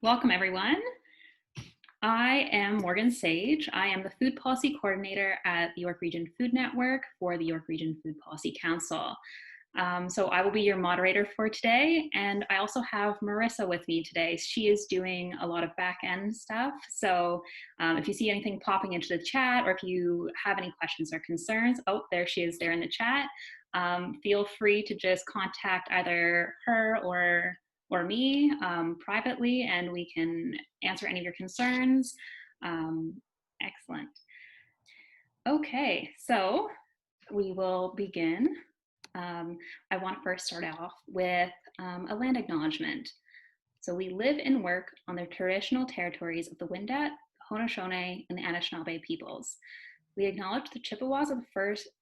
Welcome, everyone. I am Morgan Sage. I am the Food Policy Coordinator at the York Region Food Network for the York Region Food Policy Council. So I will be your moderator for today, and I also have Marissa with me today. She is doing a lot of back-end stuff, so if you see anything popping into the chat, or if you have any questions or concerns, oh, there she is there in the chat, feel free to just contact either her or me privately, and we can answer any of your concerns. Excellent. Okay, so we will begin. I want to first start off with a land acknowledgement. So we live and work on the traditional territories of the Wendat, Haudenosaunee, and the Anishinaabe peoples. We acknowledge the Chippewas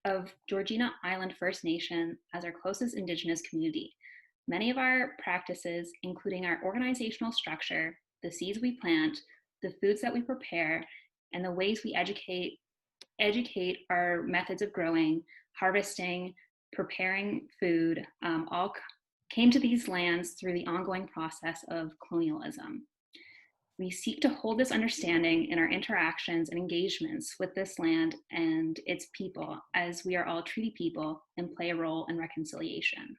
of Georgina Island First Nation as our closest Indigenous community. Many of our practices, including our organizational structure, the seeds we plant, the foods that we prepare, and the ways we educate our methods of growing, harvesting, preparing food, all came to these lands through the ongoing process of colonialism. We seek to hold this understanding in our interactions and engagements with this land and its people, as we are all treaty people and play a role in reconciliation.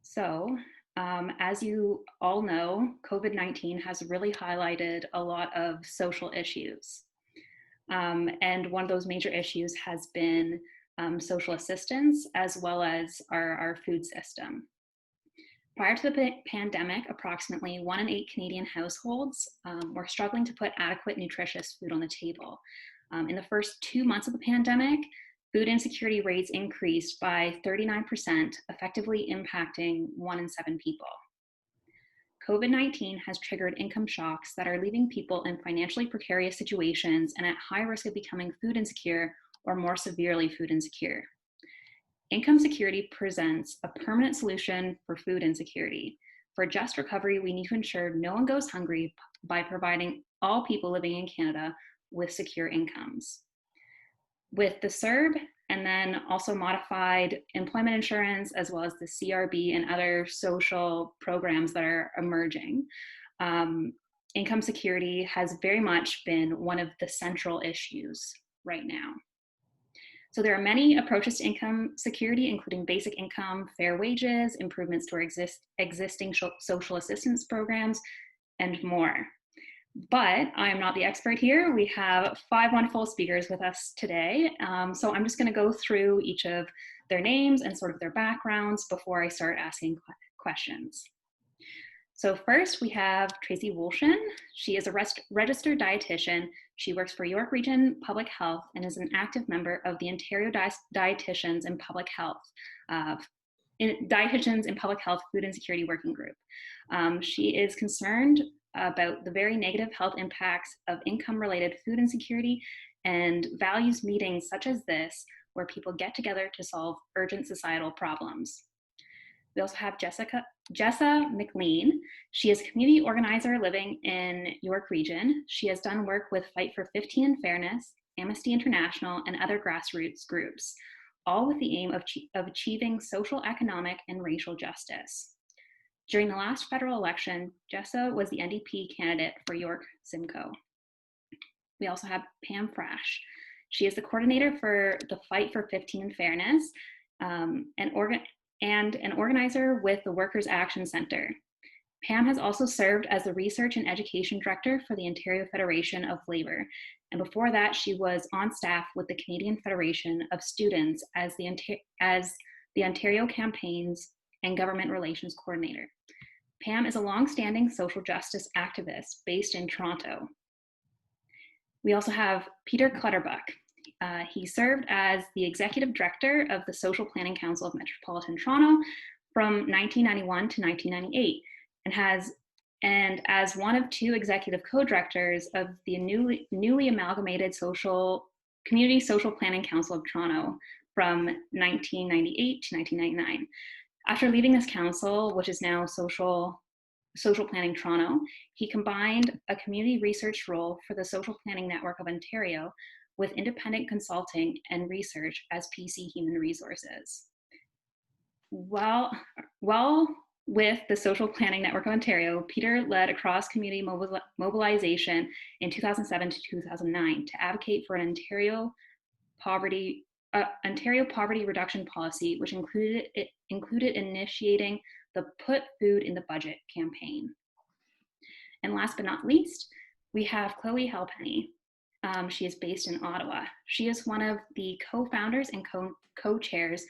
So, as you all know, COVID-19 has really highlighted a lot of social issues. And one of those major issues has been social assistance, as well as our food system. Prior to the pandemic, approximately 1 in 8 Canadian households were struggling to put adequate nutritious food on the table. In the first 2 months of the pandemic, food insecurity rates increased by 39%, effectively impacting 1 in 7 people. COVID-19 has triggered income shocks that are leaving people in financially precarious situations and at high risk of becoming food insecure or more severely food insecure. Income security presents a permanent solution for food insecurity. For just recovery, we need to ensure no one goes hungry by providing all people living in Canada with secure incomes. With the CERB and then also modified employment insurance, as well as the CRB and other social programs that are emerging, income security has very much been one of the central issues right now. So there are many approaches to income security, including basic income, fair wages, improvements to our existing social assistance programs, and more. But I'm not the expert here. We have 5 wonderful speakers with us today. So I'm just going to go through each of their names and sort of their backgrounds before I start asking questions. So first we have Tracy Wolshin. She is a registered dietitian. She works for York Region Public Health and is an active member of the Ontario Dietitians in Public Health, Dietitians in Public Health Food Insecurity Working Group. She is concerned about the very negative health impacts of income-related food insecurity and values meetings such as this, where people get together to solve urgent societal problems. We also have Jessa McLean. She is a community organizer living in York Region. She has done work with Fight for 15 and Fairness, Amnesty International, and other grassroots groups, all with the aim of achieving social, economic, and racial justice. During the last federal election, Jessa was the NDP candidate for York Simcoe. We also have Pam Frash. She is the coordinator for the Fight for 15 and Fairness, and an organizer with the Workers' Action Centre. Pam has also served as the Research and Education Director for the Ontario Federation of Labour, and before that she was on staff with the Canadian Federation of Students as the Ontario Campaigns and Government Relations Coordinator. Pam is a long-standing social justice activist based in Toronto. We also have Peter Clutterbuck. He served as the Executive Director of the Social Planning Council of Metropolitan Toronto from 1991 to 1998, and as one of 2 executive co-directors of the newly amalgamated Community Social Planning Council of Toronto from 1998 to 1999. After leaving this council, which is now Social Planning Toronto, he combined a community research role for the Social Planning Network of Ontario with independent consulting and research as PC Human Resources. While With the Social Planning Network of Ontario, Peter led a cross-community mobilization in 2007 to 2009 to advocate for an Ontario poverty reduction policy, which included initiating the Put Food in the Budget campaign. And last but not least, we have Chloe Halpenny. She is based in Ottawa. She is one of the co-founders and co-chairs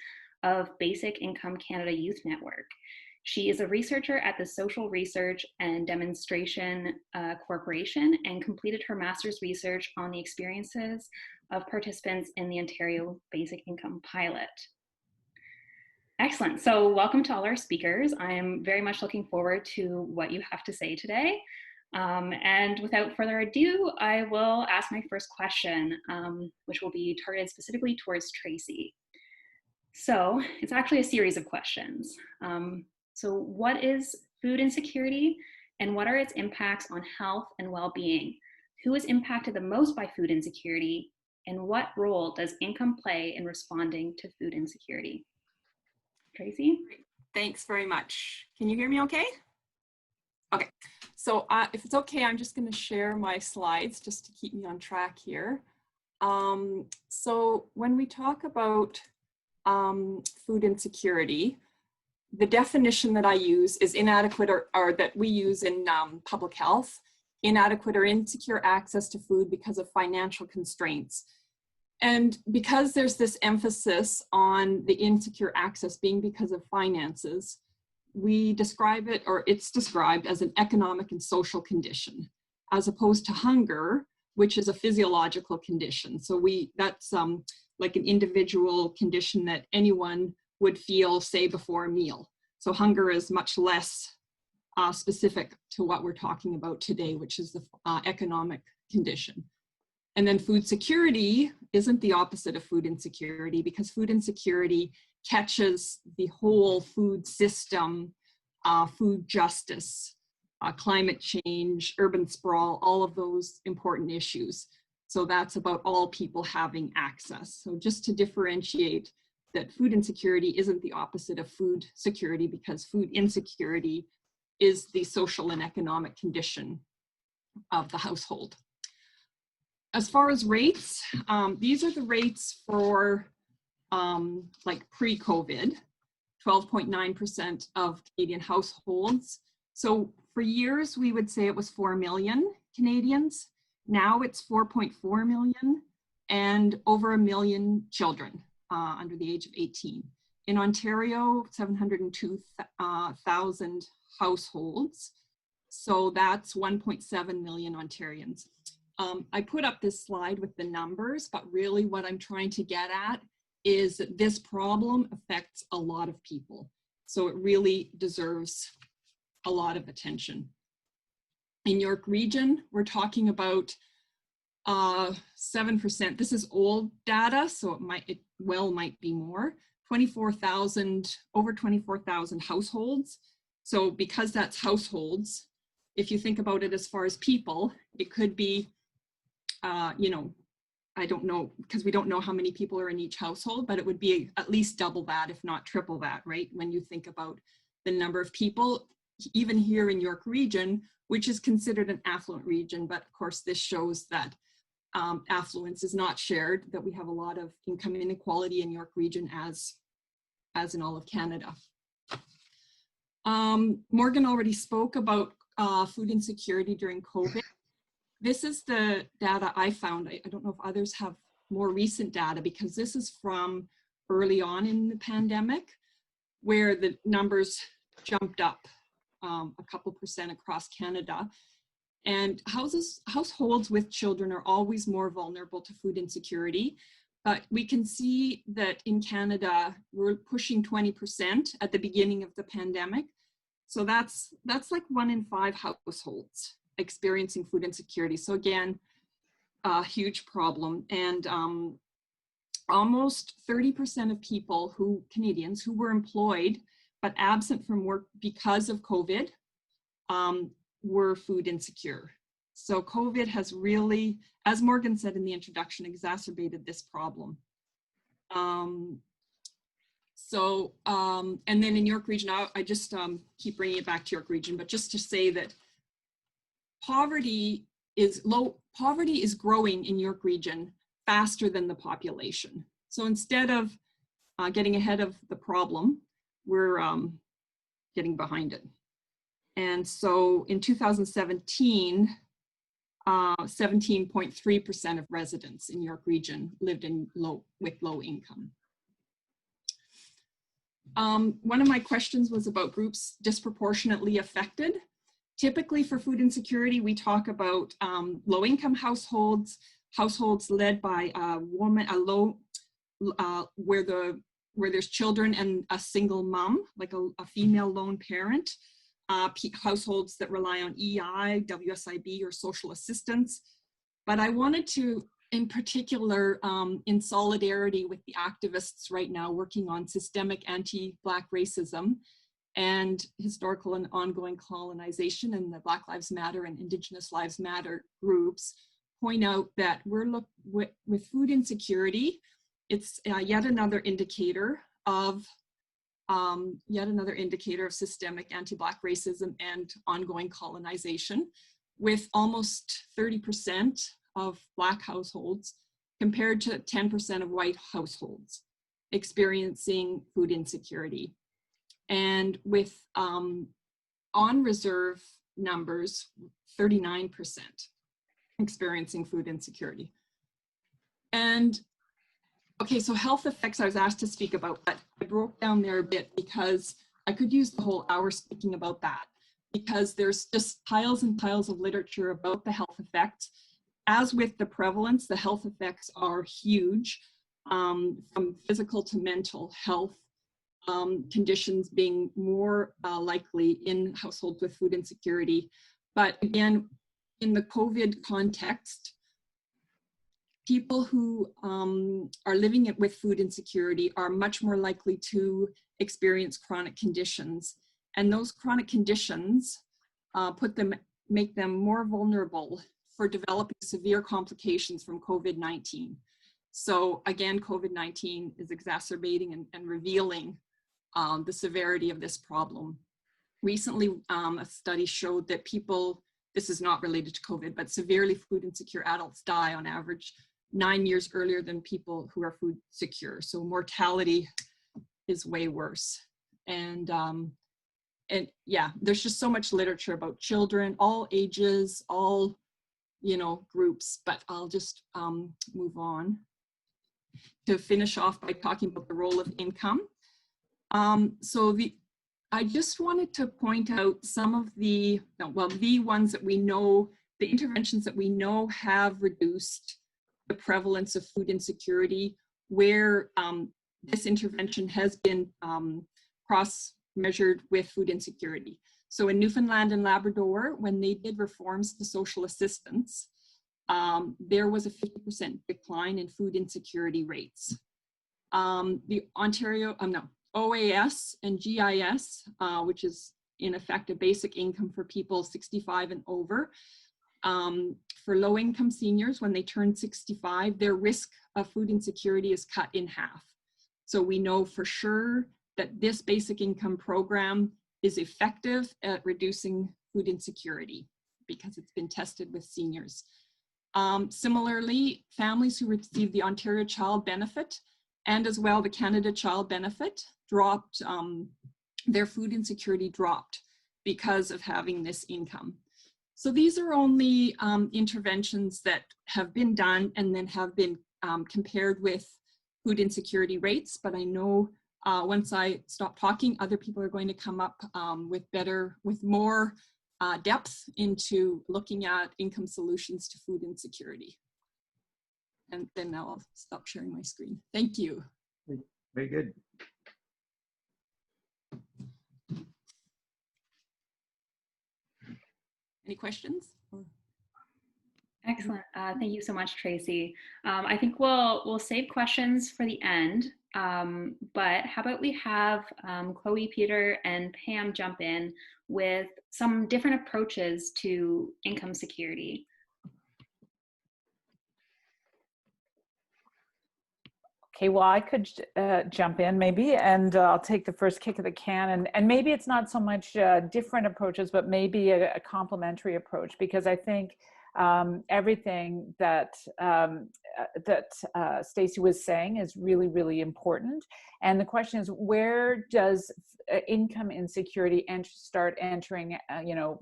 of Basic Income Canada Youth Network. She is a researcher at the Social Research and Demonstration Corporation and completed her master's research on the experiences of participants in the Ontario Basic Income Pilot. Excellent. So welcome to all our speakers. I am very much looking forward to what you have to say today. And without further ado, I will ask my first question, which will be targeted specifically towards Tracy. So it's actually a series of questions. So what is food insecurity and what are its impacts on health and well-being? Who is impacted the most by food insecurity and what role does income play in responding to food insecurity? Tracy? Thanks very much. Can you hear me okay? Okay, so if it's okay, I'm just going to share my slides just to keep me on track here. So when we talk about food insecurity, the definition that I use is inadequate or that we use in public health, inadequate or insecure access to food because of financial constraints. And because there's this emphasis on the insecure access being because of finances, we describe it, or it's described as an economic and social condition, as opposed to hunger, which is a physiological condition. So that's like an individual condition that anyone would feel, say, before a meal. So hunger is much less specific to what we're talking about today, which is the economic condition. And then food security isn't the opposite of food insecurity, because food insecurity catches the whole food system, food justice, climate change, urban sprawl, all of those important issues. So that's about all people having access. So just to differentiate that food insecurity isn't the opposite of food security, because food insecurity is the social and economic condition of the household. As far as rates, these are the rates for like pre-COVID, 12.9% of Canadian households. So for years, we would say it was 4 million Canadians. Now it's 4.4 million and over 1 million children under the age of 18. In Ontario, 702,000 households. So that's 1.7 million Ontarians. I put up this slide with the numbers, but really what I'm trying to get at is that this problem affects a lot of people. So it really deserves a lot of attention. In York Region, we're talking about 7%. This is old data, so it might be more. 24,000, over 24,000 households. So because that's households, if you think about it as far as people, it could be you know, I don't know, because we don't know how many people are in each household, but it would be at least double that, if not triple that, right? When you think about the number of people, even here in York Region, which is considered an affluent region, but of course this shows that affluence is not shared, that we have a lot of income inequality in York Region as in all of Canada. Morgan already spoke about food insecurity during COVID. This is the data I found. I don't know if others have more recent data, because this is from early on in the pandemic, where the numbers jumped up a couple percent across Canada. And households with children are always more vulnerable to food insecurity. But we can see that in Canada, we're pushing 20% at the beginning of the pandemic. So that's like 1 in 5 households experiencing food insecurity. So again, a huge problem. And almost 30% of people Canadians who were employed but absent from work because of COVID were food insecure. So COVID has really, as Morgan said in the introduction, exacerbated this problem. So, and then in York Region, I just keep bringing it back to York Region, but just to say that poverty is growing in York Region faster than the population. So instead of getting ahead of the problem, we're getting behind it. And so in 2017, 17.3% of residents in York Region lived with low income. One of my questions was about groups disproportionately affected. Typically for food insecurity, we talk about low-income households, households led by a woman, where there's children and a single mom, like a female lone parent, households that rely on EI, WSIB, or social assistance. But I wanted to, in particular, in solidarity with the activists right now working on systemic anti-Black racism and historical and ongoing colonization and the Black Lives Matter and Indigenous Lives Matter groups, point out that with food insecurity, it's yet another indicator of systemic anti-Black racism and ongoing colonization, with almost 30% of Black households compared to 10% of white households experiencing food insecurity. And with on-reserve numbers, 39% experiencing food insecurity. And okay, so health effects I was asked to speak about, but I broke down there a bit because I could use the whole hour speaking about that, because there's just piles and piles of literature about the health effects. As with the prevalence, the health effects are huge, from physical to mental health, conditions being more likely in households with food insecurity. But again, in the COVID context, people who are living with food insecurity are much more likely to experience chronic conditions. And those chronic conditions make them more vulnerable for developing severe complications from COVID-19. So again, COVID-19 is exacerbating and revealing the severity of this problem. Recently, a study showed that people, this is not related to COVID, but severely food insecure adults die on average 9 years earlier than people who are food secure. So mortality is way worse. And yeah, there's just so much literature about children, all ages, all, groups, but I'll just move on to finish off by talking about the role of income. I just wanted to point out some of the ones that we know, the interventions that we know have reduced the prevalence of food insecurity, where this intervention has been cross-measured with food insecurity. So in Newfoundland and Labrador, when they did reforms to social assistance, there was a 50% decline in food insecurity rates. The OAS and GIS, which is in effect a basic income for people 65 and over. For low-income seniors, when they turn 65, their risk of food insecurity is cut in half. So we know for sure that this basic income program is effective at reducing food insecurity because it's been tested with seniors. Similarly, families who receive the Ontario Child Benefit and as well the Canada Child Benefit dropped, their food insecurity dropped because of having this income. So these are only interventions that have been done and then have been compared with food insecurity rates, but I know once I stop talking, other people are going to come up with more depth into looking at income solutions to food insecurity. And then now I'll stop sharing my screen. Thank you. Very good. Any questions? Excellent. Thank you so much, Tracy. I think we'll save questions for the end, but how about we have Chloe, Peter, and Pam jump in with some different approaches to income security. Okay, well, I could jump in maybe, and I'll take the first kick of the can. And maybe it's not so much different approaches, but maybe a complementary approach, because I think everything that Stacey was saying is really, really important. And the question is, where does income insecurity start entering,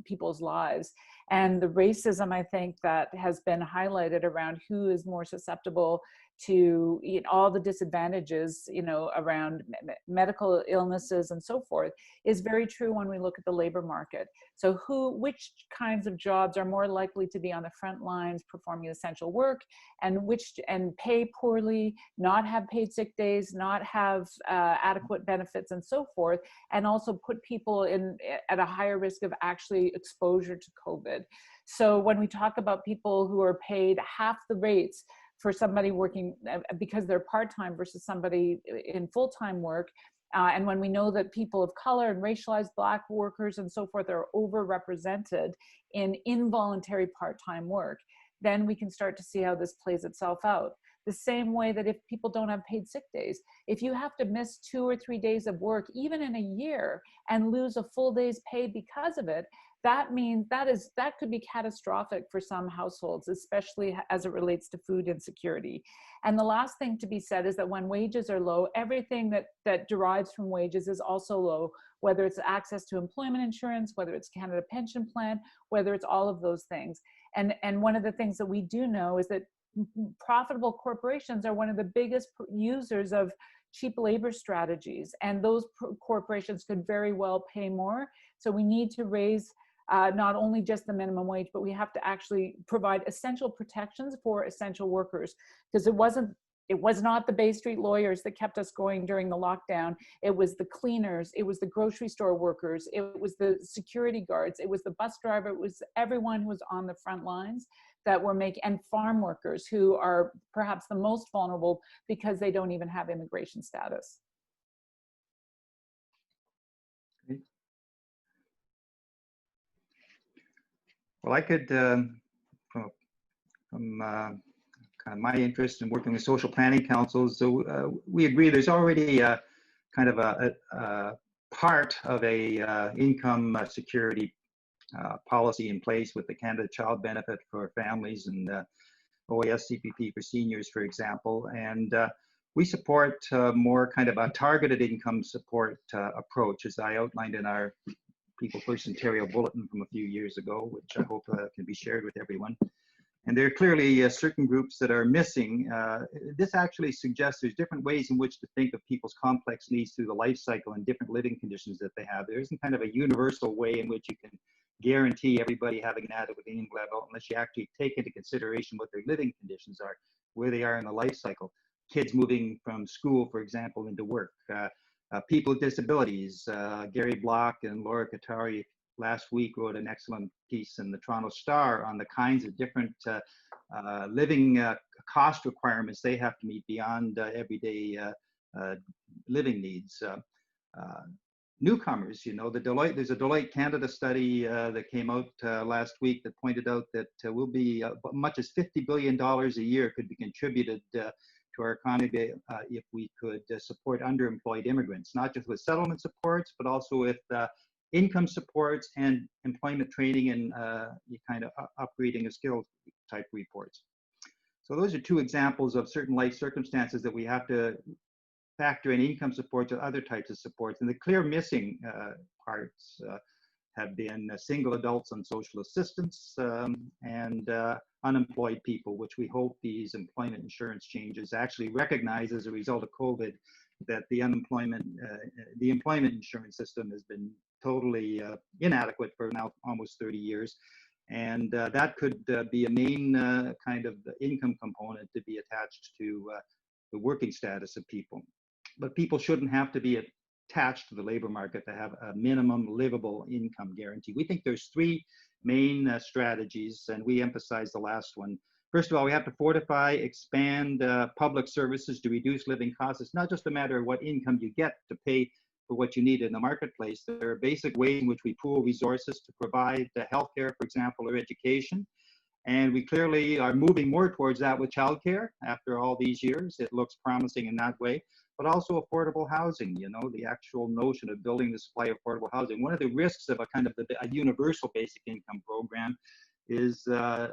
people's lives? And the racism, I think, that has been highlighted around who is more susceptible to all the disadvantages, around medical illnesses and so forth, is very true when we look at the labor market. So which kinds of jobs are more likely to be on the front lines performing essential work, and pay poorly, not have paid sick days, not have adequate benefits and so forth, and also put people at a higher risk of actually exposure to COVID. So when we talk about people who are paid half the rates for somebody working because they're part-time versus somebody in full-time work, and when we know that people of color and racialized Black workers and so forth are overrepresented in involuntary part-time work, then we can start to see how this plays itself out. The same way that if people don't have paid sick days, if you have to miss 2 or 3 days of work, even in a year, and lose a full day's pay because of it, that means that could be catastrophic for some households, especially as it relates to food insecurity. And the last thing to be said is that when wages are low, everything that derives from wages is also low, whether it's access to employment insurance, whether it's Canada Pension Plan, whether it's all of those things. And one of the things that we do know is that profitable corporations are one of the biggest users of cheap labor strategies, and those corporations could very well pay more. So we need to raise not only just the minimum wage, but we have to actually provide essential protections for essential workers, because it was not the Bay Street lawyers that kept us going during the lockdown. It was the cleaners, it was the grocery store workers, it was the security guards, it was the bus driver, it was everyone who was on the front lines that were and farm workers, who are perhaps the most vulnerable because they don't even have immigration status. Well, I could, from kind of my interest in working with social planning councils, so we agree there's already kind of a part of a income security policy in place with the Canada Child Benefit for families and OAS CPP for seniors, for example. And we support more kind of a targeted income support approach, as I outlined in our People First Ontario Bulletin from a few years ago, which I hope can be shared with everyone. And there are clearly certain groups that are missing. This actually suggests there's different ways in which to think of people's complex needs through the life cycle and different living conditions that they have. There isn't kind of a universal way in which you can guarantee everybody having an adequate income level unless you actually take into consideration what their living conditions are, where they are in the life cycle. Kids moving from school, for example, into work. People with disabilities. Gary Block and Laura Katari last week wrote an excellent piece in the Toronto Star on the kinds of different living cost requirements they have to meet beyond everyday living needs. Newcomers, there's a Deloitte Canada study that came out last week that pointed out that will be much as $50 billion a year could be contributed to our economy if we could support underemployed immigrants, not just with settlement supports, but also with income supports and employment training and kind of upgrading of skills type reports. So those are two examples of certain life circumstances that we have to factor in income supports or other types of supports. And the clear missing parts have been single adults on social assistance and unemployed people, which we hope these employment insurance changes actually recognize as a result of COVID, that the employment insurance system has been totally inadequate for now almost 30 years. And that could be a main kind of income component to be attached to the working status of people. But people shouldn't have to be attached to the labor market to have a minimum livable income guarantee. We think there's three main strategies, and we emphasize the last one. First of all, we have to fortify, expand public services to reduce living costs. It's not just a matter of what income you get to pay for what you need in the marketplace. There are basic ways in which we pool resources to provide healthcare, for example, or education. And we clearly are moving more towards that with childcare after all these years. It looks promising in that way, but also affordable housing, you know, the actual notion of building the supply of affordable housing. One of the risks of a kind of a universal basic income program is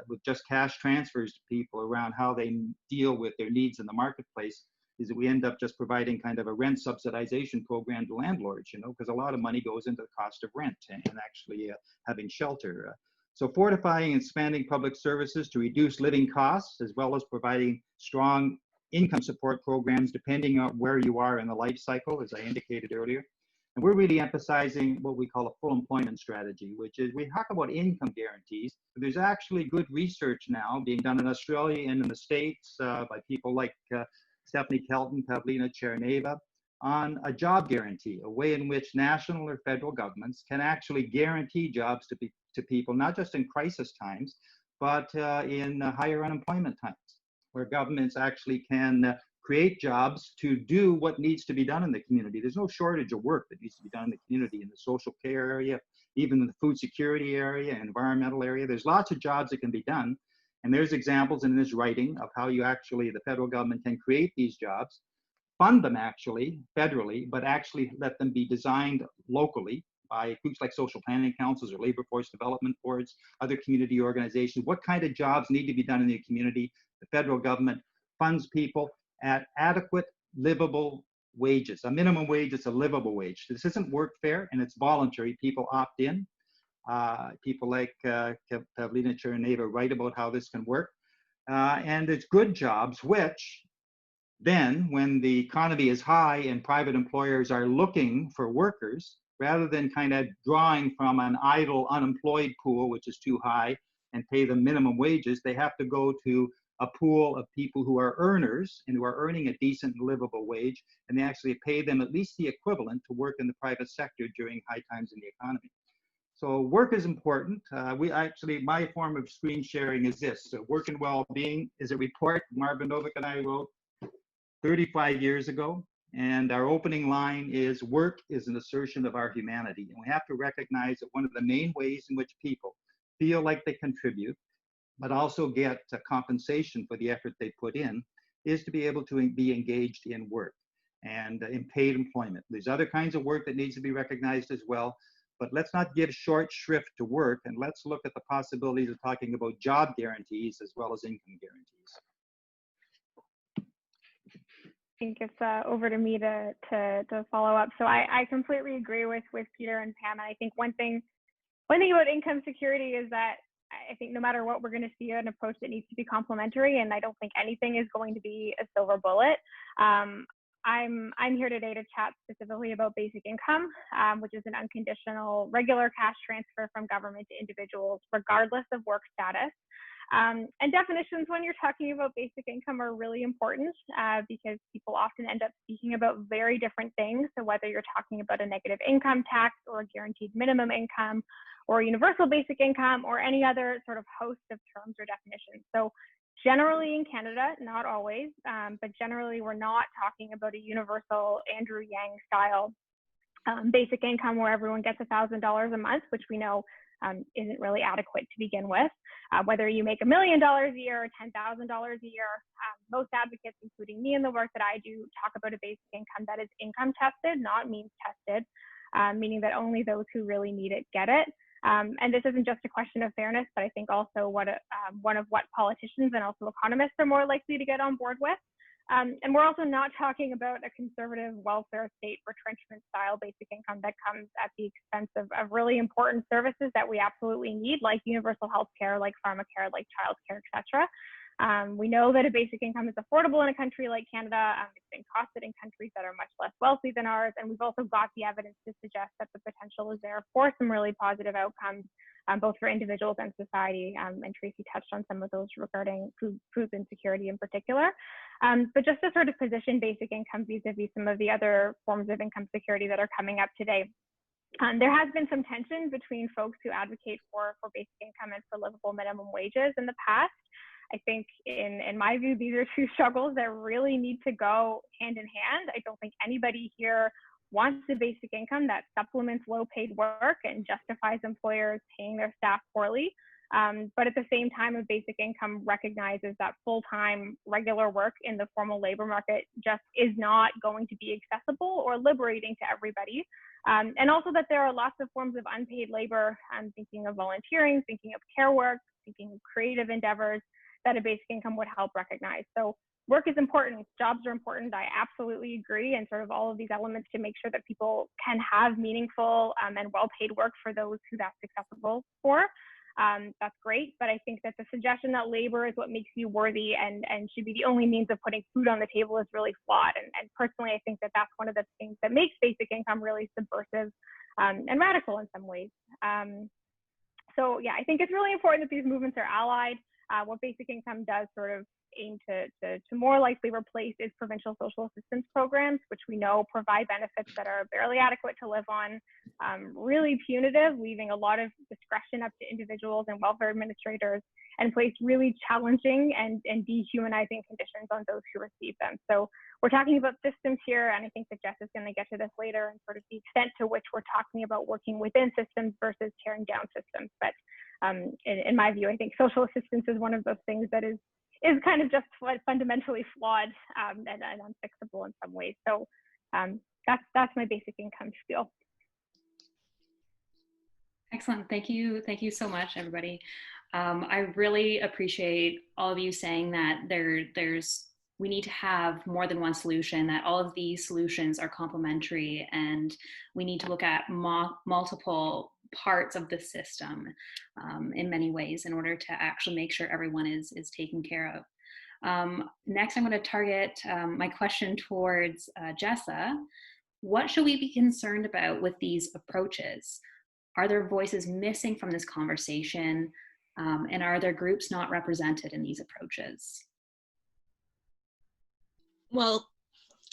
with just cash transfers to people around how they deal with their needs in the marketplace, is that we end up just providing kind of a rent subsidization program to landlords, you know, because a lot of money goes into the cost of rent and actually having shelter. So fortifying and expanding public services to reduce living costs, as well as providing strong income support programs depending on where you are in the life cycle, as I indicated earlier. And we're really emphasizing what we call a full employment strategy, which is we talk about income guarantees, but there's actually good research now being done in Australia and in the States by people like Stephanie Kelton, Pavlina Cherneva, on a job guarantee, a way in which national or federal governments can actually guarantee jobs to people, not just in crisis times, but in higher unemployment times, where governments actually can create jobs to do what needs to be done in the community. There's no shortage of work that needs to be done in the community, in the social care area, even in the food security area, environmental area. There's lots of jobs that can be done. And there's examples in this writing of how you actually, the federal government can create these jobs, fund them actually federally, but actually let them be designed locally by groups like social planning councils or labor force development boards, other community organizations. What kind of jobs need to be done in the community? The federal government funds people at adequate, livable wages. A minimum wage is a livable wage. This isn't workfare and it's voluntary. People opt in. People like Pavlina Cherneva write about how this can work. And it's good jobs, which then when the economy is high and private employers are looking for workers, rather than kind of drawing from an idle unemployed pool, which is too high, and pay them minimum wages, they have to go to a pool of people who are earners and who are earning a decent livable wage, and they actually pay them at least the equivalent to work in the private sector during high times in the economy. So work is important. My form of screen sharing is this. So Work and Well-Being is a report Marvin Novick and I wrote 35 years ago. And our opening line is, work is an assertion of our humanity. And we have to recognize that one of the main ways in which people feel like they contribute, but also get compensation for the effort they put in, is to be able to be engaged in work and in paid employment. There's other kinds of work that needs to be recognized as well, but let's not give short shrift to work, and let's look at the possibilities of talking about job guarantees as well as income guarantees. I think it's over to me to follow up. So I completely agree with Peter and Pam. And I think one thing about income security is that I think no matter what, we're going to see an approach that needs to be complementary, and I don't think anything is going to be a silver bullet. I'm here today to chat specifically about basic income, which is an unconditional, regular cash transfer from government to individuals, regardless of work status. And definitions when you're talking about basic income are really important because people often end up speaking about very different things. So whether you're talking about a negative income tax or a guaranteed minimum income or universal basic income or any other sort of host of terms or definitions. So generally in Canada, not always, but generally we're not talking about a universal Andrew Yang style basic income where everyone gets $1,000 a month, which we know isn't really adequate to begin with. Whether you make $1 million a year or $10,000 a year, most advocates, including me in the work that I do, talk about a basic income that is income tested, not means tested, meaning that only those who really need it get it. And this isn't just a question of fairness, but I think also one of what politicians and also economists are more likely to get on board with. And we're also not talking about a conservative welfare state retrenchment style basic income that comes at the expense of really important services that we absolutely need, like universal health care, like pharmacare, like childcare, etc. We know that a basic income is affordable in a country like Canada. It's been costed in countries that are much less wealthy than ours. And we've also got the evidence to suggest that the potential is there for some really positive outcomes, both for individuals and society. And Tracy touched on some of those regarding food insecurity in particular. But just to sort of position basic income vis-a-vis some of the other forms of income security that are coming up today. There has been some tension between folks who advocate for basic income and for livable minimum wages in the past. I think in my view, these are two struggles that really need to go hand in hand. I don't think anybody here wants a basic income that supplements low paid work and justifies employers paying their staff poorly. But at the same time, a basic income recognizes that full-time regular work in the formal labor market just is not going to be accessible or liberating to everybody. And also that there are lots of forms of unpaid labor. I'm thinking of volunteering, thinking of care work, thinking of creative endeavors that a basic income would help recognize. So work is important, jobs are important. I absolutely agree. And sort of all of these elements to make sure that people can have meaningful and well-paid work for those who that's accessible for. That's great, but I think that the suggestion that labor is what makes you worthy and should be the only means of putting food on the table is really flawed. And personally, I think that that's one of the things that makes basic income really subversive and radical in some ways. So yeah, I think it's really important that these movements are allied. What basic income does sort of aim to more likely replace is provincial social assistance programs, which we know provide benefits that are barely adequate to live on, really punitive, leaving a lot of discretion up to individuals and welfare administrators, and place really challenging and dehumanizing conditions on those who receive them. So we're talking about systems here, and I think that Jess is going to get to this later, and sort of the extent to which we're talking about working within systems versus tearing down systems. But in my view, I think social assistance is one of those things that is kind of just fundamentally flawed and unfixable in some ways. So that's my basic income spiel. Excellent. Thank you. Thank you so much, everybody. I really appreciate all of you saying that we need to have more than one solution, that all of these solutions are complementary, and we need to look at multiple parts of the system in many ways in order to actually make sure everyone is taken care of. Next, I'm going to target my question towards Jessa. What should we be concerned about with these approaches? Are there voices missing from this conversation? And are there groups not represented in these approaches? Well,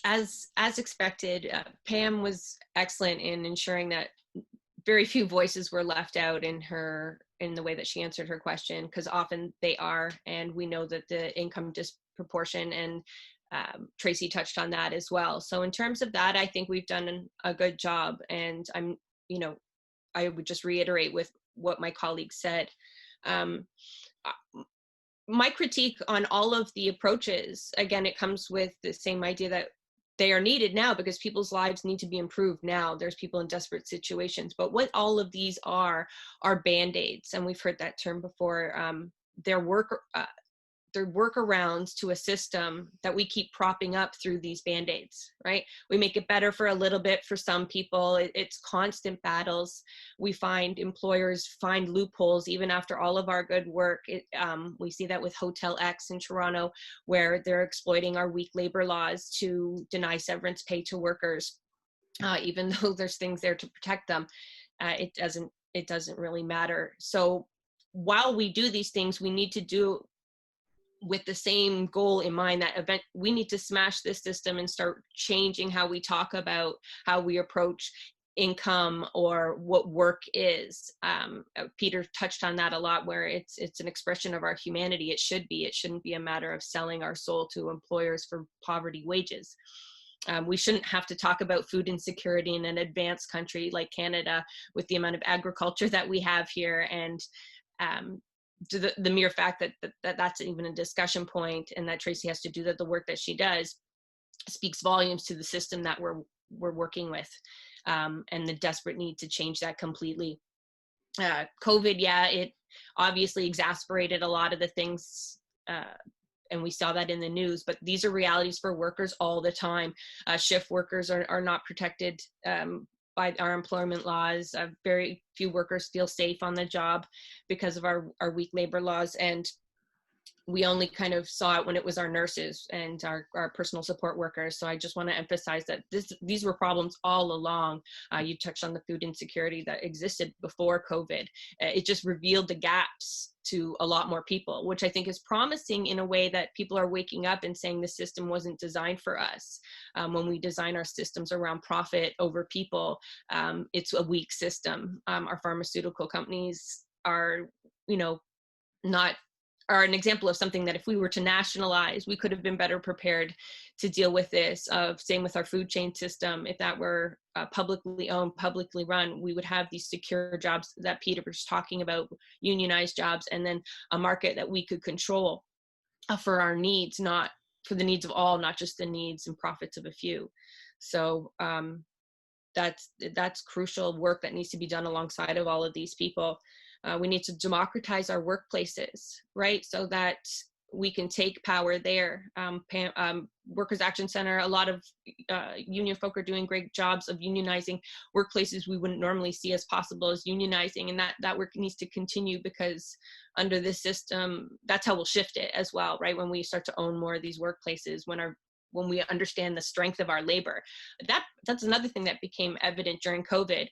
as expected, Pam was excellent in ensuring that very few voices were left out in the way that she answered her question, because often they are, and we know that the income disproportion, and Tracy touched on that as well. So in terms of that, I think we've done a good job, and I would just reiterate with what my colleagues said. My critique on all of the approaches, again, it comes with the same idea that they are needed now because people's lives need to be improved now. There's people in desperate situations, but what all of these are Band-Aids, and we've heard that term before. They're workarounds to a system that we keep propping up through these Band-Aids, right? We make it better for a little bit for some people. It's constant battles. We find employers find loopholes even after all of our good work. We see that with Hotel X in Toronto, where they're exploiting our weak labor laws to deny severance pay to workers, even though there's things there to protect them. It doesn't really matter. So while we do these things, we need to do with the same goal in mind, that we need to smash this system and start changing how we talk about how we approach income or what work is. Peter touched on that a lot, where it's an expression of our humanity. It shouldn't be a matter of selling our soul to employers for poverty wages. We shouldn't have to talk about food insecurity in an advanced country like Canada with the amount of agriculture that we have here, and the mere fact that that's even a discussion point, and that Tracy has to do the work that she does, speaks volumes to the system that we're working with, and the desperate need to change that completely. COVID, it obviously exacerbated a lot of the things, and we saw that in the news, but these are realities for workers all the time. Shift workers are not protected by our employment laws. Very few workers feel safe on the job because of our weak labor laws. And we only kind of saw it when it was our nurses and our personal support workers. So I just want to emphasize that these were problems all along. You touched on the food insecurity that existed before COVID. It just revealed the gaps to a lot more people, which I think is promising in a way that people are waking up and saying the system wasn't designed for us. When we design our systems around profit over people, it's a weak system. Our pharmaceutical companies are, not are an example of something that if we were to nationalize, we could have been better prepared to deal with this. Same with our food chain system. If that were publicly owned, publicly run, we would have these secure jobs that Peter was talking about, unionized jobs, and then a market that we could control for our needs, not for the needs of all, not just the needs and profits of a few. So that's crucial work that needs to be done alongside of all of these people. We need to democratize our workplaces, right? So that we can take power there. Workers Action Center, a lot of union folk are doing great jobs of unionizing workplaces we wouldn't normally see as possible as unionizing, and that work needs to continue, because under this system, that's how we'll shift it as well, right? When we start to own more of these workplaces, when we understand the strength of our labor. That's another thing that became evident during COVID,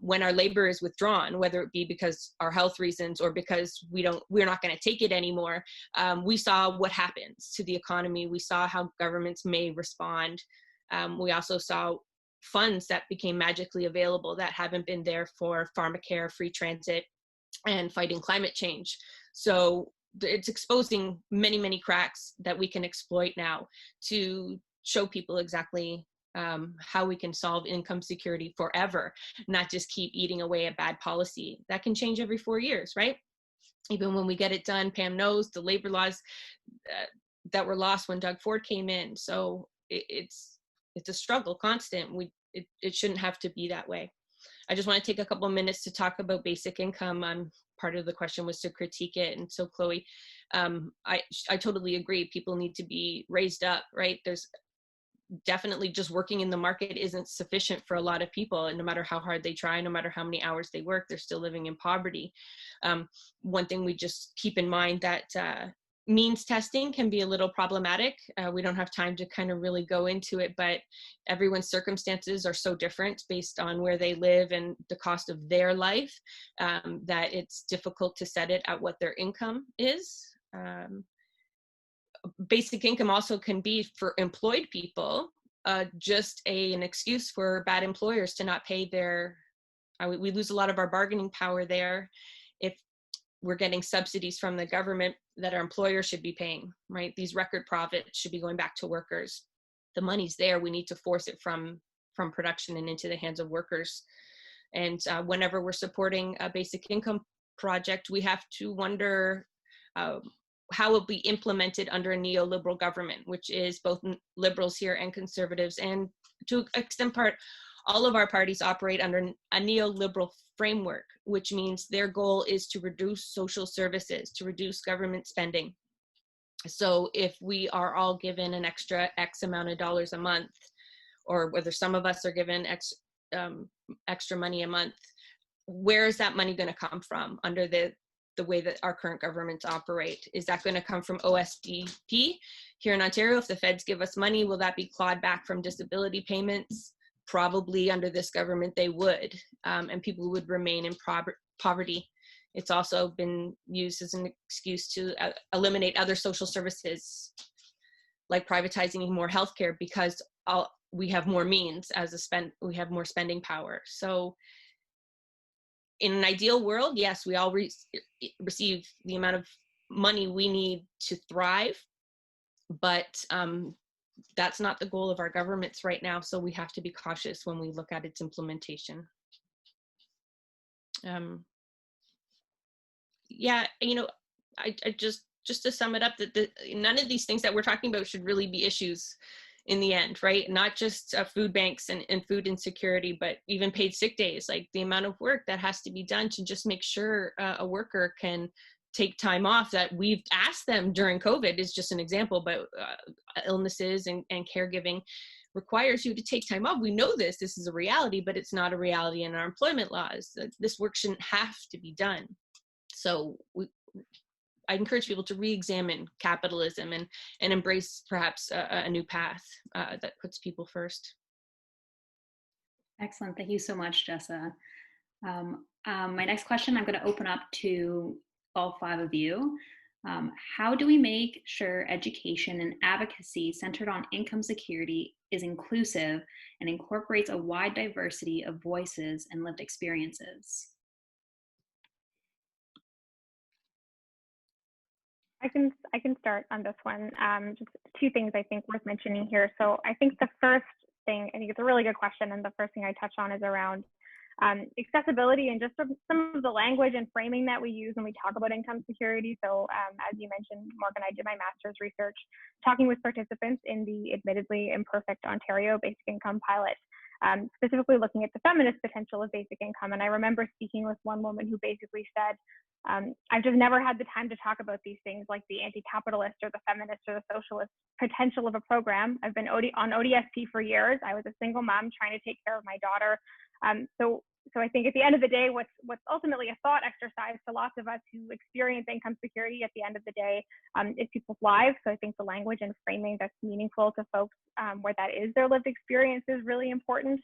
when our labor is withdrawn, whether it be because our health reasons or because we're not going to take it anymore. We saw what happens to the economy. We saw how governments may respond. We also saw funds that became magically available that haven't been there for pharmacare, free transit, and fighting climate change. So it's exposing many, many cracks that we can exploit now to show people exactly how we can solve income security forever, not just keep eating away at bad policy. That can change every 4 years, right? Even when we get it done, Pam knows the labor laws that were lost when Doug Ford came in. So it's a struggle, constant. It shouldn't have to be that way. I just want to take a couple of minutes to talk about basic income. Part of the question was to critique it. And so Chloe, I totally agree. People need to be raised up, right? There's definitely just working in the market isn't sufficient for a lot of people. And no matter how hard they try, no matter how many hours they work, they're still living in poverty. One thing we just keep in mind that means testing can be a little problematic. We don't have time to kind of really go into it, but everyone's circumstances are so different based on where they live and the cost of their life, that it's difficult to set it at what their income is. Basic income also can be, for employed people, just an excuse for bad employers to not pay their, we lose a lot of our bargaining power there if we're getting subsidies from the government that our employers should be paying, right? These record profits should be going back to workers. The money's there, we need to force it from production and into the hands of workers. And whenever we're supporting a basic income project, we have to wonder how it will be implemented under a neoliberal government, which is both liberals here and conservatives. And to an extent part, all of our parties operate under a neoliberal framework, which means their goal is to reduce social services, to reduce government spending. So if we are all given an extra X amount of dollars a month, or whether some of us are given extra money a month, where is that money going to come from under the way that our current governments operate? Is that going to come from OSDP here in Ontario? If the feds give us money, will that be clawed back from disability payments? Probably under this government they would, and people would remain in poverty. It's also been used as an excuse to eliminate other social services, like privatizing more healthcare, because we have more means we have more spending power. So in an ideal world, yes, we all receive the amount of money we need to thrive, but that's not the goal of our governments right now. So we have to be cautious when we look at its implementation. Yeah, I just to sum it up, that none of these things that we're talking about should really be issues in the end, right? Not just food banks and food insecurity, but even paid sick days, like the amount of work that has to be done to just make sure a worker can take time off that we've asked them during COVID is just an example, but illnesses and caregiving requires you to take time off. We know this is a reality, but it's not a reality in our employment laws. This work shouldn't have to be done. So I encourage people to re-examine capitalism and embrace perhaps a new path that puts people first. Excellent. Thank you so much, Jessa. My next question, I'm going to open up to all five of you. How do we make sure education and advocacy centered on income security is inclusive and incorporates a wide diversity of voices and lived experiences? I can start on this one. Just two things I think worth mentioning here. So I think the first thing, I think it's a really good question, and the first thing I touch on is around accessibility and just some of the language and framing that we use when we talk about income security. So as you mentioned, Morgan, I did my master's research talking with participants in the admittedly imperfect Ontario basic income pilot, specifically looking at the feminist potential of basic income. And I remember speaking with one woman who basically said, I've just never had the time to talk about these things like the anti-capitalist or the feminist or the socialist potential of a program. I've been on ODSP for years. I was a single mom trying to take care of my daughter. So I think at the end of the day, what's ultimately a thought exercise to lots of us who experience income security at the end of the day is people's lives. So I think the language and framing that's meaningful to folks where that is their lived experience is really important.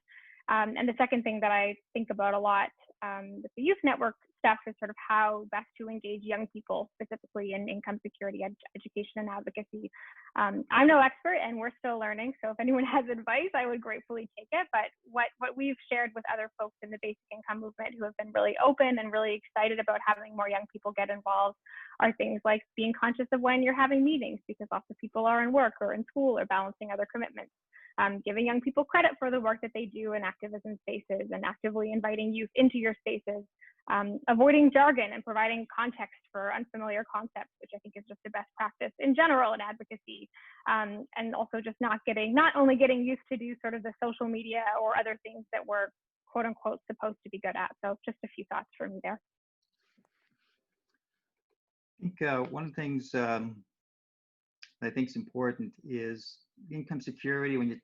And the second thing that I think about a lot with the youth network stuff is sort of how best to engage young people, specifically in income security education and advocacy. I'm no expert and we're still learning. So if anyone has advice, I would gratefully take it. But what we've shared with other folks in the basic income movement who have been really open and really excited about having more young people get involved are things like being conscious of when you're having meetings, because lots of people are in work or in school or balancing other commitments. Giving young people credit for the work that they do in activism spaces and actively inviting youth into your spaces, avoiding jargon and providing context for unfamiliar concepts, which I think is just the best practice in general in advocacy, and also just not only getting used to do sort of the social media or other things that we're quote unquote supposed to be good at. So just a few thoughts from me there. I think one of the things I think is important is income security. When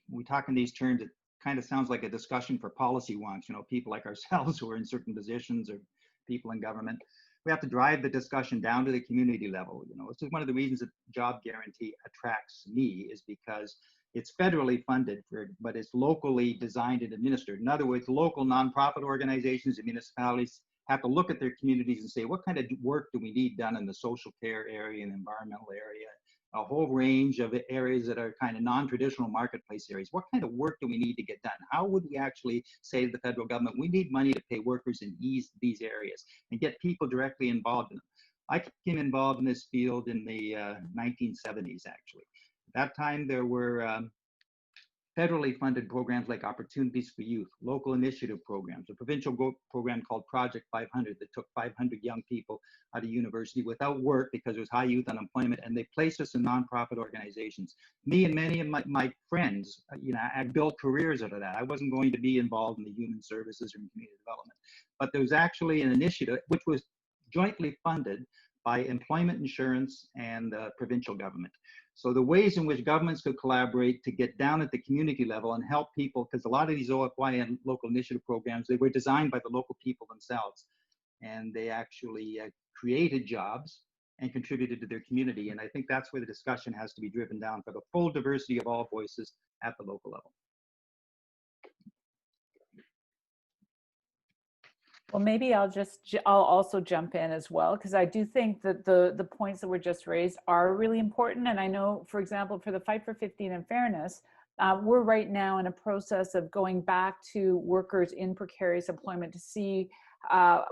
we talk in these terms, it kind of sounds like a discussion for policy wonks, people like ourselves who are in certain positions or people in government. We have to drive the discussion down to the community level. This is one of the reasons that job guarantee attracts me, is because it's federally funded, but it's locally designed and administered. In other words, local nonprofit organizations and municipalities have to look at their communities and say, what kind of work do we need done in the social care area and environmental area? A whole range of areas that are kind of non-traditional marketplace areas. What kind of work do we need to get done? How would we actually say to the federal government, we need money to pay workers in these areas and get people directly involved in them? I became involved in this field in the 1970s, actually. At that time, there were federally funded programs like Opportunities for Youth, local initiative programs, a provincial program called Project 500 that took 500 young people out of university without work because there was high youth unemployment, and they placed us in nonprofit organizations. Me and many of my friends, I built careers out of that. I wasn't going to be involved in the human services or in community development, but there was actually an initiative which was jointly funded by employment insurance and the provincial government. So the ways in which governments could collaborate to get down at the community level and help people, because a lot of these OFY and local initiative programs, they were designed by the local people themselves. And they actually created jobs and contributed to their community. And I think that's where the discussion has to be driven down for the full diversity of all voices at the local level. Well, maybe I'll also jump in as well, because I do think that the points that were just raised are really important. And I know, for example, for the Fight for 15 and Fairness, we're right now in a process of going back to workers in precarious employment to see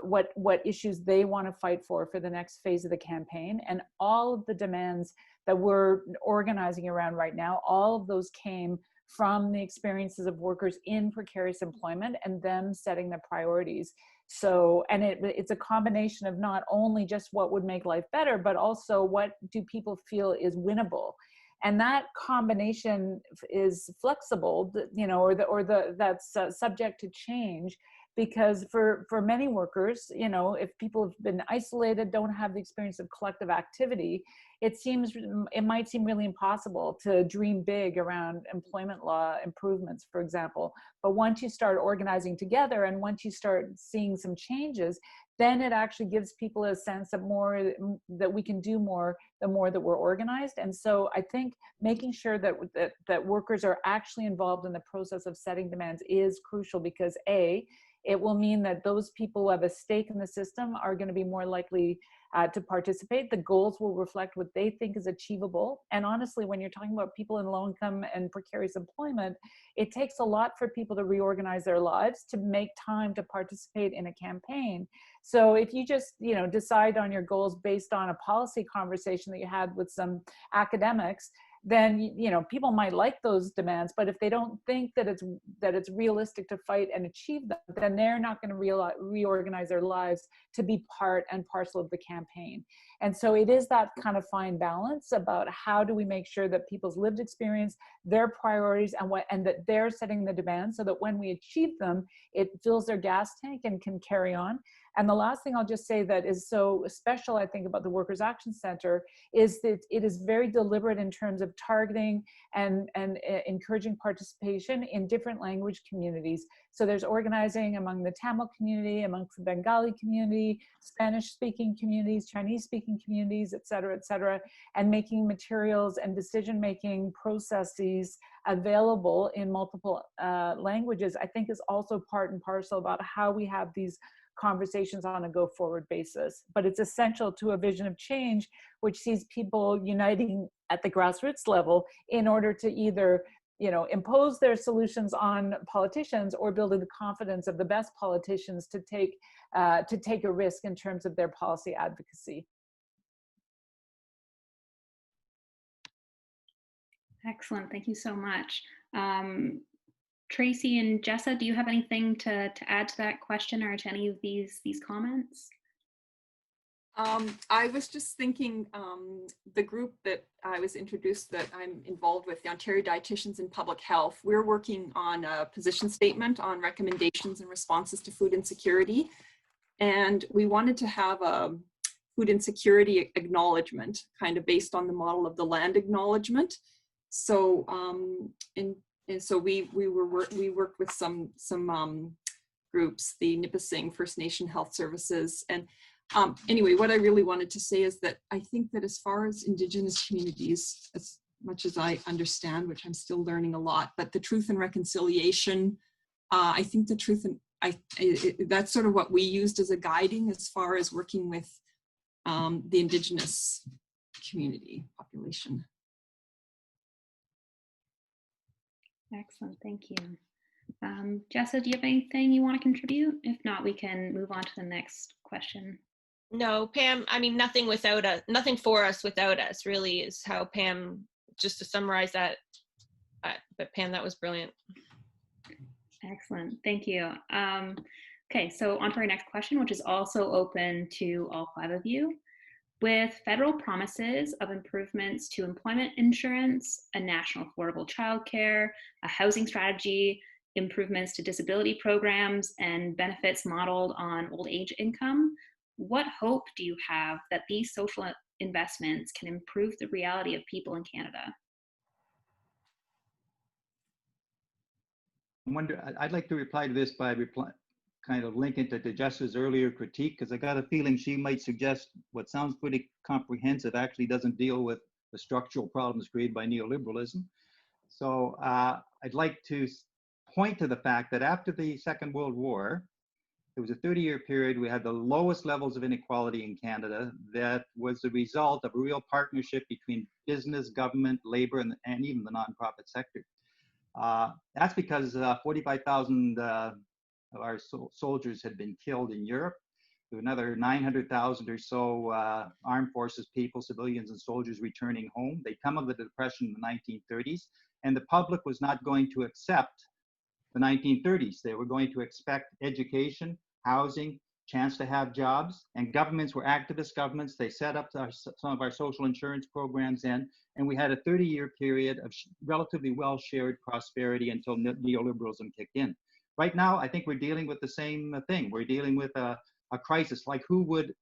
what issues they want to fight for the next phase of the campaign. And all of the demands that we're organizing around right now, all of those came from the experiences of workers in precarious employment and them setting the priorities. So, and it's a combination of not only just what would make life better, but also what do people feel is winnable. And that combination is flexible, that's subject to change, because for many workers, if people have been isolated, don't have the experience of collective activity, it might seem really impossible to dream big around employment law improvements, for example. But once you start organizing together and once you start seeing some changes, then it actually gives people a sense of more, that we can do more, the more that we're organized. And so I think making sure that workers are actually involved in the process of setting demands is crucial, because A, It will mean that those people who have a stake in the system are going to be more likely to participate. The goals will reflect what they think is achievable. And honestly, when you're talking about people in low income and precarious employment, it takes a lot for people to reorganize their lives to make time to participate in a campaign. So if you just, decide on your goals based on a policy conversation that you had with some academics, then people might like those demands, but if they don't think that it's realistic to fight and achieve them, then they're not going to reorganize their lives to be part and parcel of the campaign. And so it is that kind of fine balance about how do we make sure that people's lived experience, their priorities, and that they're setting the demands so that when we achieve them, it fills their gas tank and can carry on. And the last thing I'll just say that is so special, I think, about the Workers' Action Center is that it is very deliberate in terms of targeting and encouraging participation in different language communities. So there's organizing among the Tamil community, amongst the Bengali community, Spanish-speaking communities, Chinese-speaking communities, et cetera, and making materials and decision-making processes available in multiple languages, I think is also part and parcel about how we have these conversations on a go-forward basis. But it's essential to a vision of change which sees people uniting at the grassroots level in order to either impose their solutions on politicians or building the confidence of the best politicians to take a risk in terms of their policy advocacy. Excellent, thank you so much. Tracy and Jessa, do you have anything to add to that question or to any of these comments? I was just thinking the group that I was introduced that I'm involved with, the Ontario Dietitians in Public Health, we're working on a position statement on recommendations and responses to food insecurity. And we wanted to have a food insecurity acknowledgement kind of based on the model of the land acknowledgement. So and so we worked with some groups, the Nipissing First Nation Health Services. And anyway, what I really wanted to say is that I think that as far as Indigenous communities, as much as I understand, which I'm still learning a lot, but the truth and reconciliation, I think the truth and that's sort of what we used as a guiding as far as working with the Indigenous community population. Excellent, thank you. Jessa, do you have anything you want to contribute? If not, we can move on to the next question. No, Pam, I mean, nothing for us without us really is how Pam, just to summarize that, but Pam, that was brilliant. Excellent, thank you. Okay, so on to our next question, which is also open to all 5 of you. With federal promises of improvements to employment insurance, a national affordable childcare, a housing strategy, improvements to disability programs, and benefits modeled on old age income, what hope do you have that these social investments can improve the reality of people in Canada? I'd like to reply to this by kind of linking to Jessa's earlier critique, because I got a feeling she might suggest what sounds pretty comprehensive actually doesn't deal with the structural problems created by neoliberalism. So I'd like to point to the fact that after the Second World War, there was a 30-year period, we had the lowest levels of inequality in Canada. That was the result of a real partnership between business, government, labor, and even the nonprofit sector. That's because 45,000 of our soldiers had been killed in Europe. There were another 900,000 or so armed forces people, civilians and soldiers returning home. They come of the Depression in the 1930s, and the public was not going to accept the 1930s. They were going to expect education, housing, chance to have jobs, and governments were activist governments. They set up some of our social insurance programs and we had a 30-year period of relatively well-shared prosperity until neoliberalism kicked in. Right now, I think we're dealing with the same thing. We're dealing with a crisis. Like, who would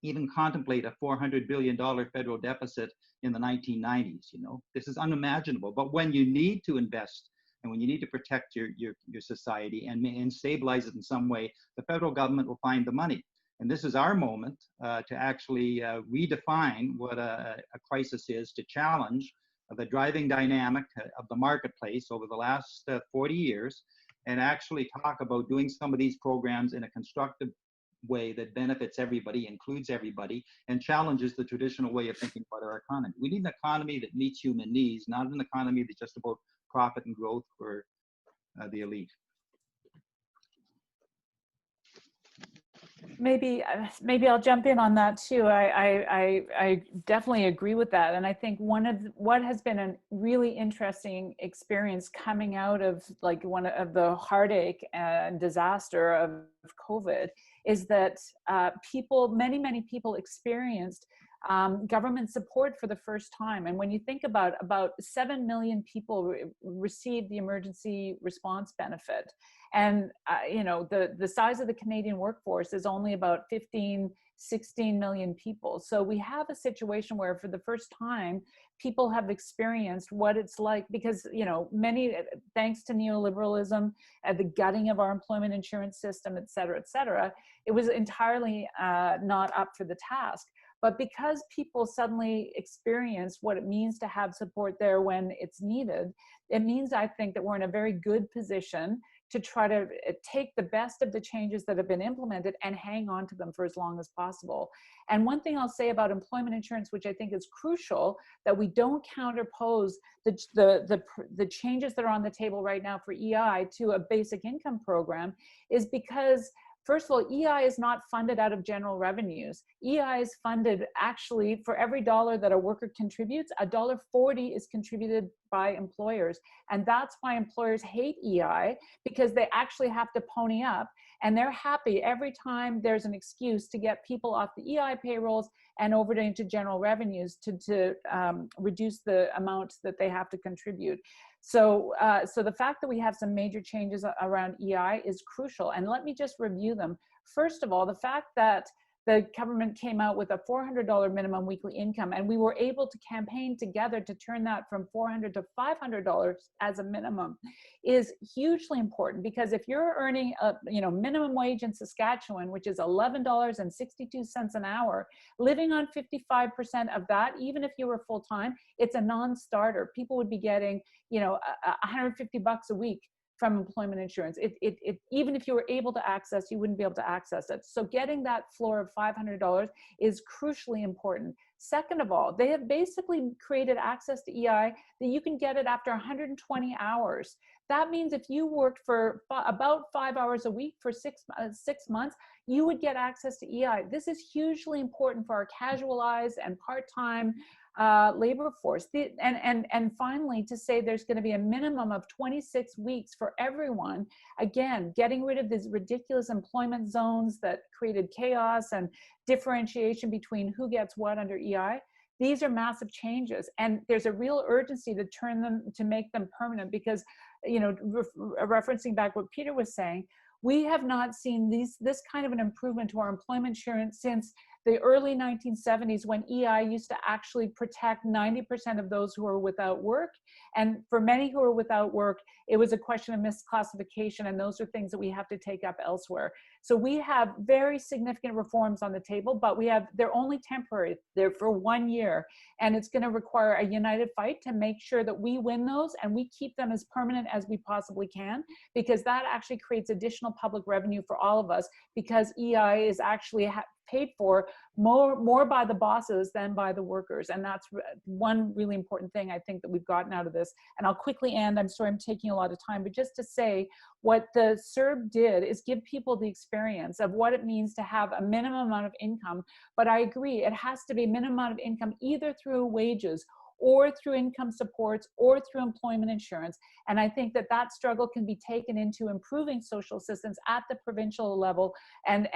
even contemplate a $400 billion federal deficit in the 1990s? This is unimaginable. But when you need to invest and when you need to protect your society and stabilize it in some way, the federal government will find the money. And this is our moment to actually redefine what a crisis is, to challenge the driving dynamic of the marketplace over the last 40 years, and actually talk about doing some of these programs in a constructive way that benefits everybody, includes everybody, and challenges the traditional way of thinking about our economy. We need an economy that meets human needs, not an economy that's just about profit and growth for the elite. Maybe I'll jump in on that too. I definitely agree with that, and I think what has been a really interesting experience coming out of like one of the heartache and disaster of COVID is that many people experienced government support for the first time. And when you think about 7 million people received the emergency response benefit. And, the size of the Canadian workforce is only about 16 million people. So we have a situation where for the first time, people have experienced what it's like because, thanks to neoliberalism, the gutting of our employment insurance system, et cetera, it was entirely not up for the task. But because people suddenly experience what it means to have support there when it's needed, it means, I think, that we're in a very good position to try to take the best of the changes that have been implemented and hang on to them for as long as possible. And one thing I'll say about employment insurance, which I think is crucial, that we don't counterpose the changes that are on the table right now for EI to a basic income program, is because first of all, EI is not funded out of general revenues. EI is funded actually for every dollar that a worker contributes, $1.40 is contributed by employers. And that's why employers hate EI, because they actually have to pony up, and they're happy every time there's an excuse to get people off the EI payrolls and over into general revenues to reduce the amount that they have to contribute. So the fact that we have some major changes around EI is crucial. And let me just review them. First of all, the fact that the government came out with a $400 minimum weekly income, and we were able to campaign together to turn that from $400 to $500 as a minimum is hugely important, because if you're earning a minimum wage in Saskatchewan, which is $11.62 an hour, living on 55% of that, even if you were full-time, it's a non-starter. People would be getting $150 a week from employment insurance. Even if you were able to access, you wouldn't be able to access it. So getting that floor of $500 is crucially important. Second of all, they have basically created access to EI that you can get it after 120 hours. That means if you worked for about 5 hours a week for 6 months, you would get access to EI. This is hugely important for our casualized and part-time labor force. And finally, to say there's going to be a minimum of 26 weeks for everyone, again, getting rid of these ridiculous employment zones that created chaos and differentiation between who gets what under EI. These are massive changes, and there's a real urgency to to make them permanent, because, referencing back what Peter was saying, we have not seen this kind of an improvement to our employment insurance since the early 1970s, when EI used to actually protect 90% of those who are without work. And for many who are without work, it was a question of misclassification, and those are things that we have to take up elsewhere. So we have very significant reforms on the table, but they're only temporary. They're for 1 year, and it's going to require a united fight to make sure that we win those and we keep them as permanent as we possibly can, because that actually creates additional public revenue for all of us, because EI is actually paid for more by the bosses than by the workers. And that's one really important thing I think that we've gotten out of this. And I'll quickly end, I'm sorry I'm taking a lot of time, but just to say what the CERB did is give people the experience of what it means to have a minimum amount of income. But I agree, it has to be a minimum amount of income either through wages or through income supports or through employment insurance. And I think that struggle can be taken into improving social assistance at the provincial level, and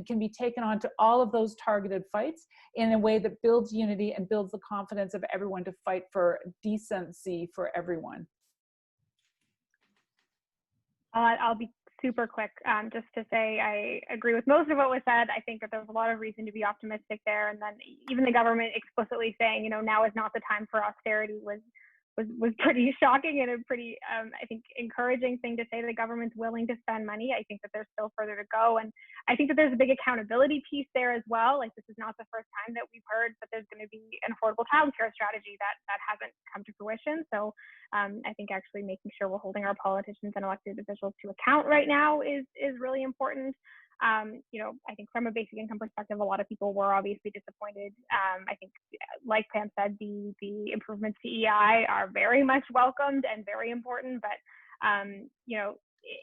can be taken on to all of those targeted fights in a way that builds unity and builds the confidence of everyone to fight for decency for everyone. I'll be super quick, just to say I agree with most of what was said. I think that there's a lot of reason to be optimistic there. And then even the government explicitly saying, now is not the time for austerity was was pretty shocking and a pretty, I think, encouraging thing to say. The government's willing to spend money. I think that there's still further to go. And I think that there's a big accountability piece there as well. Like, this is not the first time that we've heard that there's going to be an affordable childcare strategy that hasn't come to fruition. So I think actually making sure we're holding our politicians and elected officials to account right now is really important. I think from a basic income perspective, a lot of people were obviously disappointed. I think, like Pam said, the improvements to EI are very much welcomed and very important. But,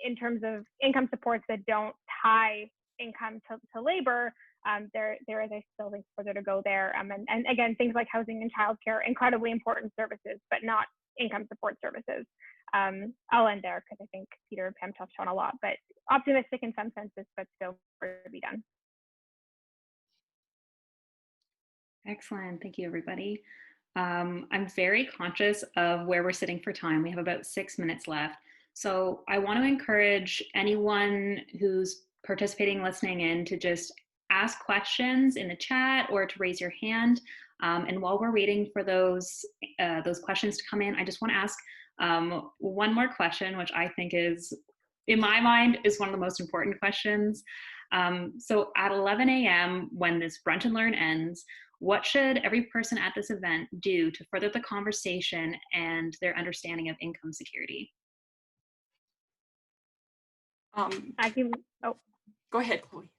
in terms of income supports that don't tie income to labor, there is, I still think, further to go there. And again, things like housing and childcare, incredibly important services, but not income support services. I'll end there because I think Peter and Pam touched on a lot, but optimistic in some senses, but still further to be done. Excellent. Thank you, everybody. I'm very conscious of where we're sitting for time. We have about 6 minutes left. So I want to encourage anyone who's participating, listening in, to just ask questions in the chat or to raise your hand. And while we're waiting for those questions to come in, I just want to ask one more question, which I think is, in my mind, is one of the most important questions. So at 11 a.m., when this Brunch and Learn ends, what should every person at this event do to further the conversation and their understanding of income security? Go ahead, Chloe.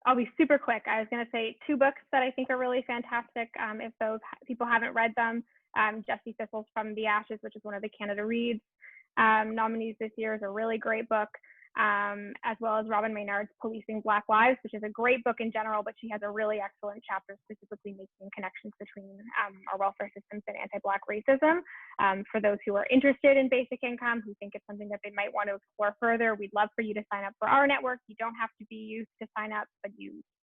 I'll be super quick. I was going to say 2 books that I think are really fantastic. If those people haven't read them, Jesse Thistle's From the Ashes, which is one of the Canada Reads nominees this year, is a really great book, as well as Robin Maynard's Policing Black Lives, which is a great book in general, but she has a really excellent chapter specifically making connections between our welfare systems and anti-Black racism. For those who are interested in basic income, who think it's something that they might want to explore further, we'd love for you to sign up for our network. You don't have to be youth to sign up, but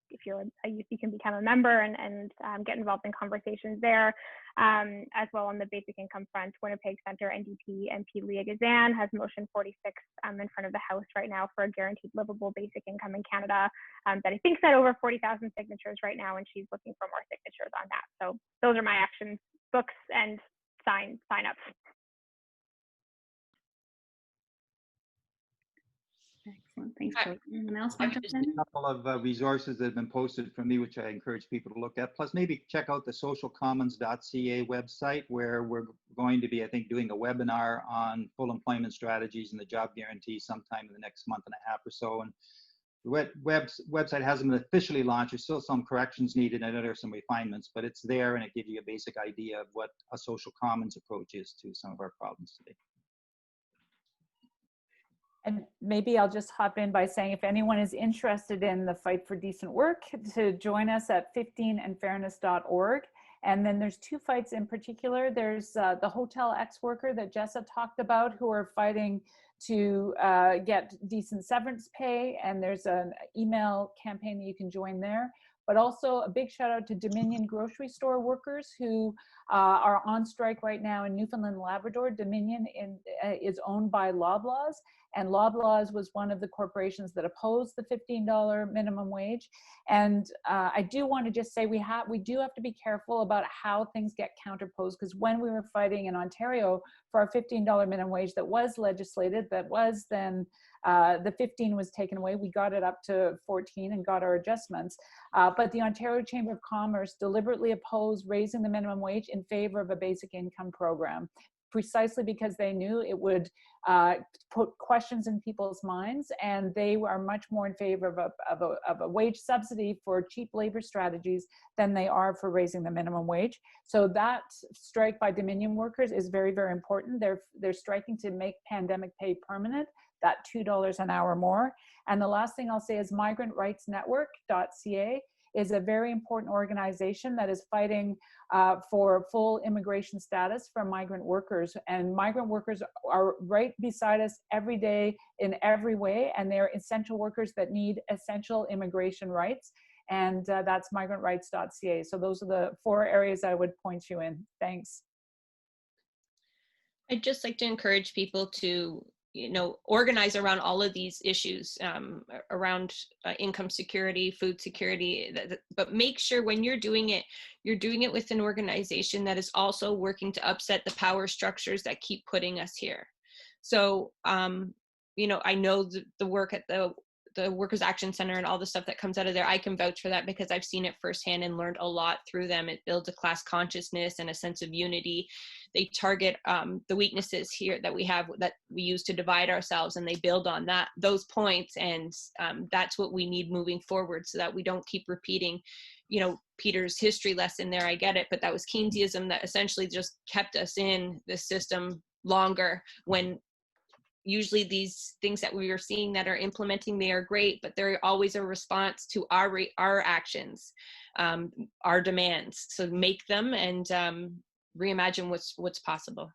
if you're a youth, you can become a member and get involved in conversations there. As well, on the basic income front, Winnipeg Centre NDP MP Leah Gazan has motion 46 in front of the House right now for a guaranteed livable basic income in Canada that I think's at over 40,000 signatures right now, and she's looking for more signatures on that. So those are my actions: books and sign ups. Excellent. Thanks, Chloe. Anyone else want to jump in? A couple of resources that have been posted from me, which I encourage people to look at. Plus, maybe check out the socialcommons.ca website, where we're going to be, I think, doing a webinar on full employment strategies and the job guarantee sometime in the next month and a half or so. And the website hasn't been officially launched. There's still some corrections needed. I know there's some refinements, but it's there, and it gives you a basic idea of what a social commons approach is to some of our problems today. And maybe I'll just hop in by saying, if anyone is interested in the fight for decent work, to join us at 15andfairness.org. And then there's 2 fights in particular. There's the hotel ex-worker that Jessa talked about, who are fighting to get decent severance pay. And there's an email campaign that you can join there. But also a big shout out to Dominion grocery store workers who are on strike right now in Newfoundland and Labrador. Dominion is owned by Loblaws, and Loblaws was one of the corporations that opposed the $15 minimum wage. And I do want to just say we do have to be careful about how things get counterposed, because when we were fighting in Ontario for our $15 minimum wage that was legislated, that was then the 15 was taken away. We got it up to 14 and got our adjustments. But the Ontario Chamber of Commerce deliberately opposed raising the minimum wage in favor of a basic income program, precisely because they knew it would put questions in people's minds, and they are much more in favor of a wage subsidy for cheap labor strategies than they are for raising the minimum wage. So that strike by Dominion workers is very, very important. They're striking to make pandemic pay permanent, that $2 an hour more. And the last thing I'll say is migrantrightsnetwork.ca is a very important organization that is fighting for full immigration status for migrant workers. And migrant workers are right beside us every day in every way, and they're essential workers that need essential immigration rights. And that's migrantrights.ca. So those are the 4 areas I would point you in. Thanks. I'd just like to encourage people to, organize around all of these issues, around income security, food security, but make sure when you're doing it with an organization that is also working to upset the power structures that keep putting us here. So, I know the work at the Workers Action Center and all the stuff that comes out of there, I can vouch for that because I've seen it firsthand and learned a lot through them. It builds a class consciousness and a sense of unity. They target the weaknesses here that we have, that we use to divide ourselves, and they build on those points. And that's what we need moving forward, so that we don't keep repeating, Peter's history lesson there. I get it, but that was Keynesianism that essentially just kept us in the system longer, when usually these things that we are seeing that are implementing, they are great, but they're always a response to our actions, our demands. So make them and reimagine what's possible.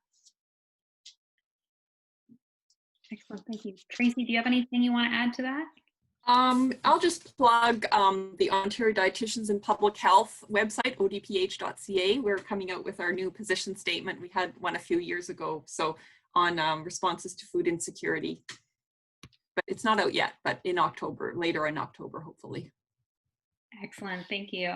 Excellent, thank you. Tracy, do you have anything you want to add to that? I'll just plug the Ontario Dietitians in Public Health website, odph.ca. We're coming out with our new position statement. We had one a few years ago, so on responses to food insecurity. But it's not out yet, but in October, later in October, hopefully. Excellent, thank you.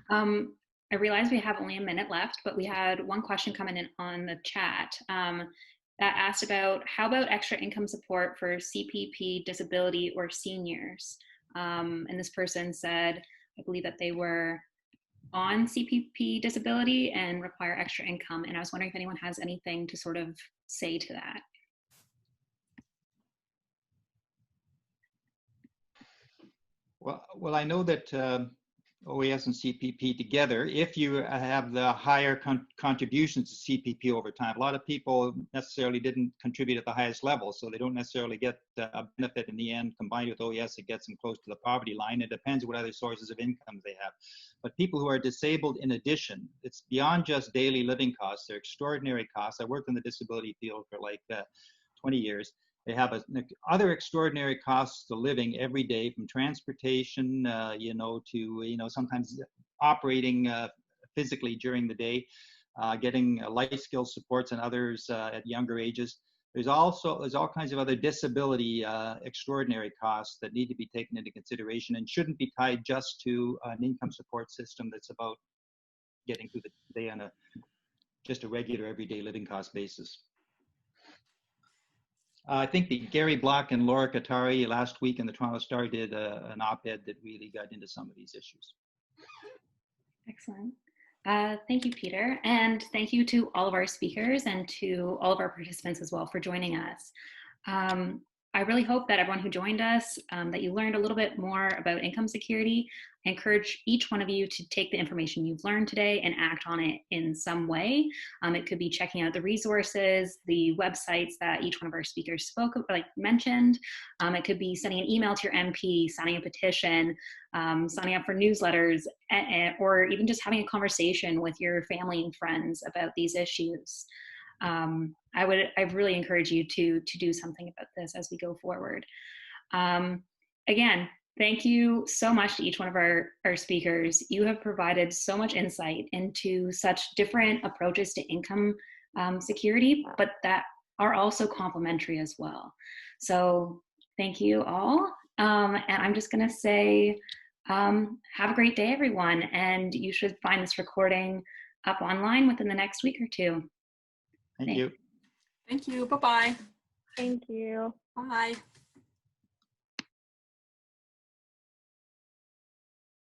I realize we have only a minute left, but we had one question coming in on the chat that asked about, how about extra income support for CPP, disability, or seniors? And this person said, I believe that they were on CPP disability and require extra income. And I was wondering if anyone has anything to sort of say to that. Well, I know that OAS and CPP together, if you have the higher contributions to CPP over time, a lot of people necessarily didn't contribute at the highest level, so they don't necessarily get a benefit in the end. Combined with OAS, it gets them close to the poverty line. It depends what other sources of income they have. But people who are disabled, in addition, it's beyond just daily living costs. They're extraordinary costs. I worked in the disability field for like 20 years. They have other extraordinary costs to living every day, from transportation, to sometimes operating physically during the day, getting life skills supports and others at younger ages. There's all kinds of other disability extraordinary costs that need to be taken into consideration and shouldn't be tied just to an income support system that's about getting through the day on just a regular everyday living cost basis. I think Gary Block and Laura Katari last week in the Toronto Star did an op-ed that really got into some of these issues. Excellent. Thank you, Peter. And thank you to all of our speakers and to all of our participants as well for joining us. I really hope that everyone who joined us, that you learned a little bit more about income security. I encourage each one of you to take the information you've learned today and act on it in some way. It could be checking out the resources, the websites that each one of our speakers mentioned. It could be sending an email to your MP, signing a petition, signing up for newsletters, or even just having a conversation with your family and friends about these issues. I really encourage you to do something about this as we go forward. Again, thank you so much to each one of our speakers. You have provided so much insight into such different approaches to income security, but that are also complementary as well. So thank you all. And I'm just gonna say, have a great day, everyone. And you should find this recording up online within the next week or two. Thank you. Thank you. Bye-bye. Thank you. Bye.